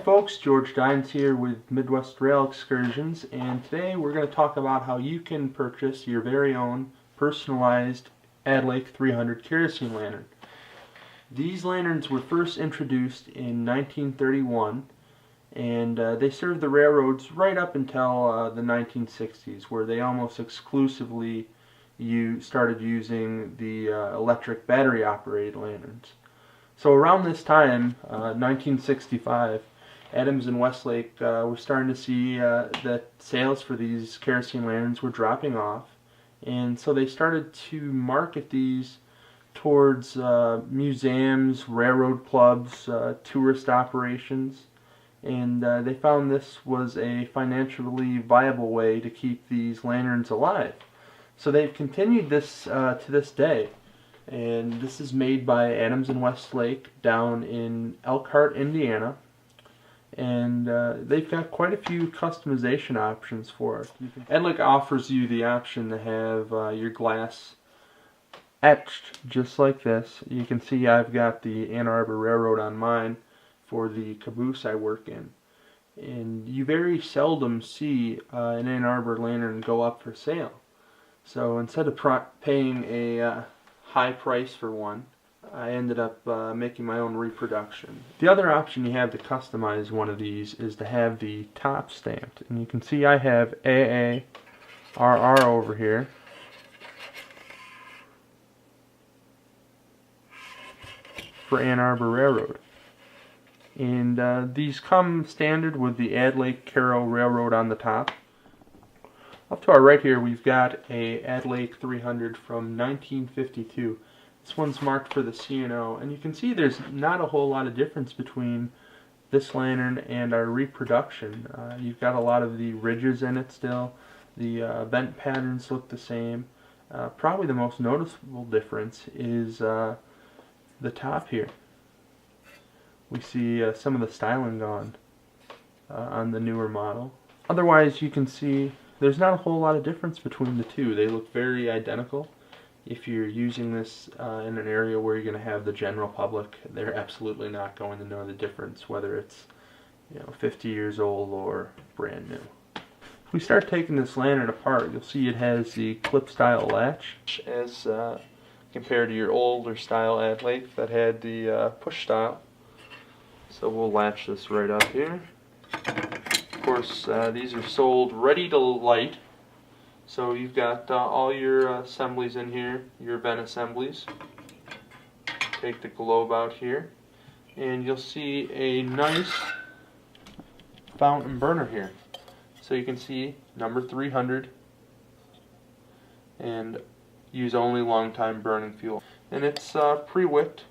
folks, George Dines here with Midwest Rail Excursions, and today we're going to talk about how you can purchase your very own personalized Adlake 300 kerosene lantern. These lanterns were first introduced in 1931, and they served the railroads right up until the 1960s, where they almost exclusively started using the electric battery operated lanterns. So around this time, 1965, Adams and Westlake were starting to see that sales for these kerosene lanterns were dropping off, and so they started to market these towards museums, railroad clubs, tourist operations, and they found this was a financially viable way to keep these lanterns alive. So they've continued this to this day, and this is made by Adams and Westlake down in Elkhart, Indiana. And they've got quite a few customization options for it. Adlake offers you the option to have your glass etched just like this. You can see I've got the Ann Arbor Railroad on mine for the caboose I work in. And you very seldom see an Ann Arbor lantern go up for sale. So instead of paying a high price for one, I ended up making my own reproduction. The other option you have to customize one of these is to have the top stamped. And you can see I have AARR over here. For Ann Arbor Railroad. And these come standard with the Adlake Carroll Railroad on the top. Up to our right here we've got a Adlake 300 from 1952. This one's marked for the C&O, and you can see there's not a whole lot of difference between this lantern and our reproduction. You've got a lot of the ridges in it still. The vent patterns look the same. Probably the most noticeable difference is the top here. We see some of the styling gone on the newer model. Otherwise, you can see there's not a whole lot of difference between the two. They look very identical. If you're using this in an area where you're going to have the general public, they're absolutely not going to know the difference, whether it's 50 years old or brand new. If we start taking this lantern apart, you'll see it has the clip style latch as compared to your older style Adlake that had the push style. So we'll latch this right up here. Of course, these are sold ready to light. So you've got all your assemblies in here, your vent assemblies. Take the globe out here, and you'll see a nice fountain burner here. So you can see number 300, and use only long time burning fuel. And it's pre-wicked,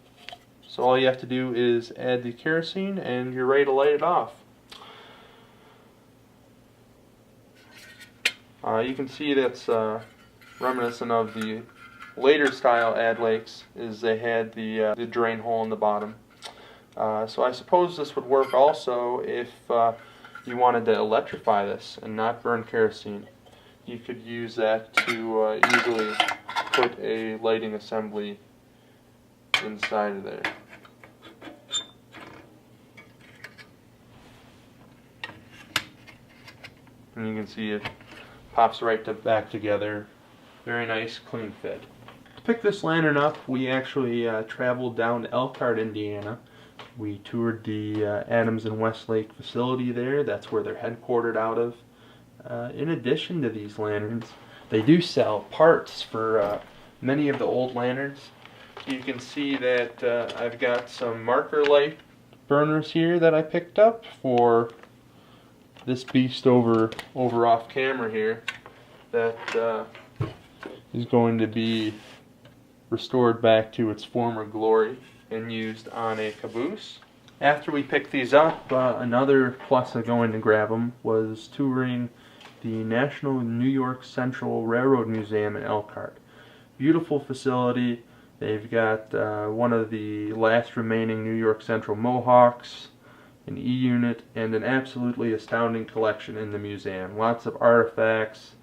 so all you have to do is add the kerosene and you're ready to light it off. You can see that's reminiscent of the later style Adlakes, is they had the drain hole in the bottom. So I suppose this would work also if you wanted to electrify this and not burn kerosene. You could use that to easily put a lighting assembly inside of there. And you can see it pops right back together. Very nice, clean fit. To pick this lantern up, we actually traveled down to Elkhart, Indiana. We toured the Adams and Westlake facility there. That's where they're headquartered out of. In addition to these lanterns, they do sell parts for many of the old lanterns. You can see that I've got some marker light burners here that I picked up for this beast over off camera here that is going to be restored back to its former glory and used on a caboose. After we picked these up, another plus of going to grab them was touring the National New York Central Railroad Museum in Elkhart. Beautiful facility. They've got one of the last remaining New York Central Mohawks, an E-unit, and an absolutely astounding collection in the museum. Lots of artifacts,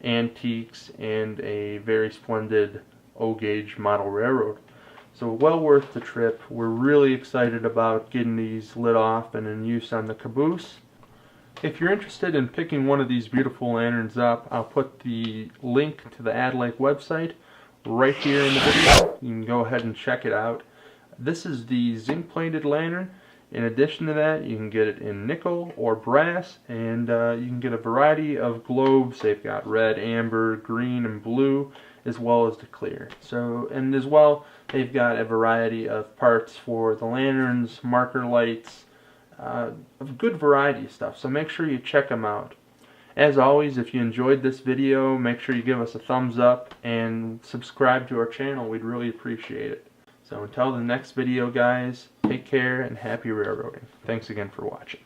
antiques, and a very splendid O-gauge model railroad. So well worth the trip. We're really excited about getting these lit off and in use on the caboose. If you're interested in picking one of these beautiful lanterns up, I'll put the link to the Adlake website right here in the video. You can go ahead and check it out. This is the zinc plated lantern. In addition to that, you can get it in nickel or brass, and you can get a variety of globes. They've got red, amber, green, and blue, as well as the clear. So, and as well, they've got a variety of parts for the lanterns, marker lights, a good variety of stuff. So make sure you check them out. As always, if you enjoyed this video, make sure you give us a thumbs up and subscribe to our channel. We'd really appreciate it. So until the next video, guys, take care and happy railroading. Thanks again for watching.